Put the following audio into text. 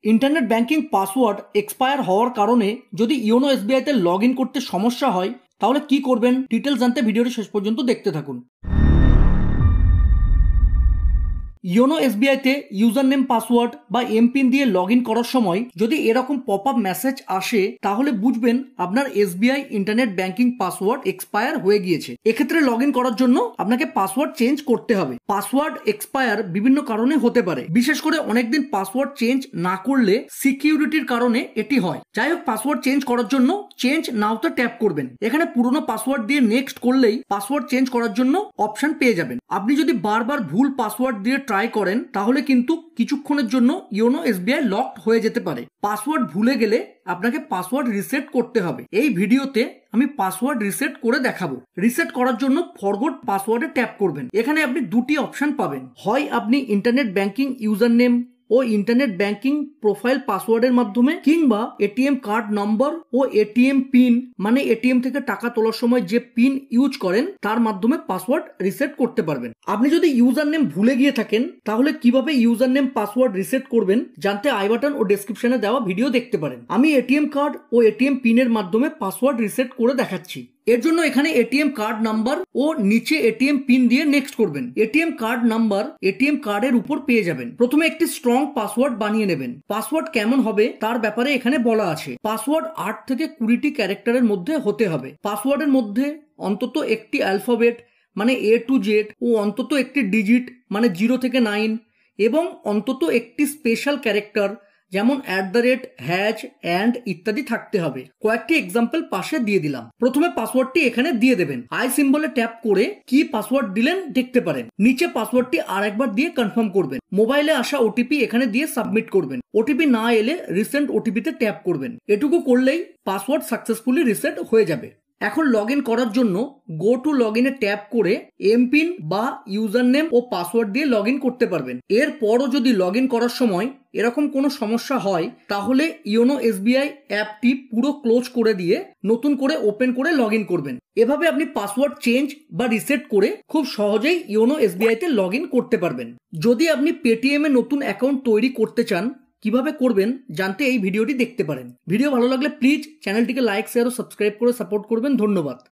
Internet banking password expire হওয়ার কারণে যদি ইওনো এসবিআইতে লগ ইন করতে সমস্যা হয় তাহলে কি করবেন ডিটেলস জানতে ভিডিওটি শেষ পর্যন্ত দেখতে থাকুন। ইওনো এসবিআইতে ইউজার নেম পাসওয়ার্ড বা এমপিন দিয়ে লগ ইন করার সময় যদি এরকম পপ আপ মেসেজ আসে তাহলে বুঝবেন আপনার SBI internet banking password expire হয়ে গিয়েছে। এক্ষেত্রে লগ ইন করার জন্য আপনাকে পাসওয়ার্ড চেঞ্জ করতে হবে। পাসওয়ার্ড এক্সপায়ার বিভিন্ন কারণে হতে পারে, বিশেষ করে অনেকদিন পাসওয়ার্ড চেঞ্জ না করলে সিকিউরিটির কারণে এটি হয়। যাই হোক, পাসওয়ার্ড চেঞ্জ করার জন্য চেঞ্জ নাওতে ট্যাপ করবেন। এখানে পুরনো পাসওয়ার্ড দিয়ে নেক্সট করলেই পাসওয়ার্ড চেঞ্জ করার জন্য অপশন পেয়ে যাবেন। আপনি যদি বারবার ভুল পাসওয়ার্ড দিয়ে ট্রাই করেন তাহলে কিন্তু কিছুক্ষণের জন্য ইওনো এসবিআই লকড হয়ে যেতে পারে। পাসওয়ার্ড ভুলে গেলে আপনাকে পাসওয়ার্ড রিসেট করতে হবে। এই ভিডিওতে আমি পাসওয়ার্ড রিসেট করে দেখাবো। রিসেট করার জন্য ফরগট পাসওয়ার্ডে ট্যাপ করবেন। এখানে আপনি দুটি অপশন পাবেন, হয় আপনি ইন্টারনেট ব্যাংকিং ইউজার নেম ও ইন্টারনেট ব্যাংকিং প্রোফাইল পাসওয়ার্ডের মাধ্যমে, কিংবা এটিএম কার্ড নম্বর ও এটিএম পিন মানে এটিএম থেকে টাকা তোলার সময় যে পিন ইউজ করেন তার মাধ্যমে পাসওয়ার্ড রিসেট করতে পারবেন। আপনি যদি ইউজার নেম ভুলে গিয়ে থাকেন তাহলে কিভাবে ইউজার নেম পাসওয়ার্ড রিসেট করবেন জানতে আই বাটন ও ডেসক্রিপশনে দেওয়া ভিডিও দেখতে পারেন। আমি এটিএম কার্ড ও এটিএম পিনের মাধ্যমে পাসওয়ার্ড রিসেট করে দেখাচ্ছি। এর জন্য এখানে এটিএম কার্ড নাম্বার ও নিচে এটিএম পিন দিয়ে নেক্সট করবেন। এটিএম কার্ড নাম্বার এটিএম কার্ডের উপর পেয়ে যাবেন। প্রথমে একটি স্ট্রং পাসওয়ার্ড বানিয়ে নেবেন। পাসওয়ার্ড কেমন হবে তার ব্যাপারে এখানে বলা আছে। পাসওয়ার্ড 8 থেকে 20টি ক্যারেক্টারের মধ্যে হতে হবে। পাসওয়ার্ডের মধ্যে অন্তত একটি অ্যালফাবেট মানে A to Z ও অন্তত একটি ডিজিট মানে 0 থেকে 9 এবং অন্তত একটি স্পেশাল ক্যারেক্টার যেমন @, অ্যান্ড ইত্যাদি থাকতে হবে। কয়েকটি এক্সাম্পল পাশে দিয়ে দিলাম। প্রথমে পাসওয়ার্ডটি এখানে দিয়ে দেবেন। আই সিম্বলে ট্যাপ করে কি পাসওয়ার্ড দিলেন দেখতে পারেন। নিচে পাসওয়ার্ডটি আরেকবার দিয়ে কনফার্ম করবেন। মোবাইলে আসা ওটিপি এখানে দিয়ে সাবমিট করবেন। ওটিপি না এলে রিসেন্ট ওটিপিতে ট্যাপ করবেন। এটুকু করলেই পাসওয়ার্ড সাকসেসফুলি রিসেট হয়ে যাবে। এখন লগ ইন করার জন্য গো টু লগ ইনে ট্যাপ করে এমপিন বা ইউজার নেম ও পাসওয়ার্ড দিয়ে লগ ইন করতে পারবেন। এরপরও যদি লগ ইন করার সময় এরকম কোনো সমস্যা হয় তাহলে ইওনো এসবিআই অ্যাপটি পুরো ক্লোজ করে দিয়ে নতুন করে ওপেন করে লগ ইন করবেন। এভাবে আপনি পাসওয়ার্ড চেঞ্জ বা রিসেট করে খুব সহজেই ইওনো এসবিআইতে লগ ইন করতে পারবেন। যদি আপনি পেটিএম এ নতুন অ্যাকাউন্ট তৈরি করতে চান কিভাবে করবেন জানতে এই ভিডিওটি দেখতে পারেন। ভিডিও ভালো লাগলে প্লিজ চ্যানেলটিকে লাইক, শেয়ার ও সাবস্ক্রাইব করে সাপোর্ট করবেন। ধন্যবাদ।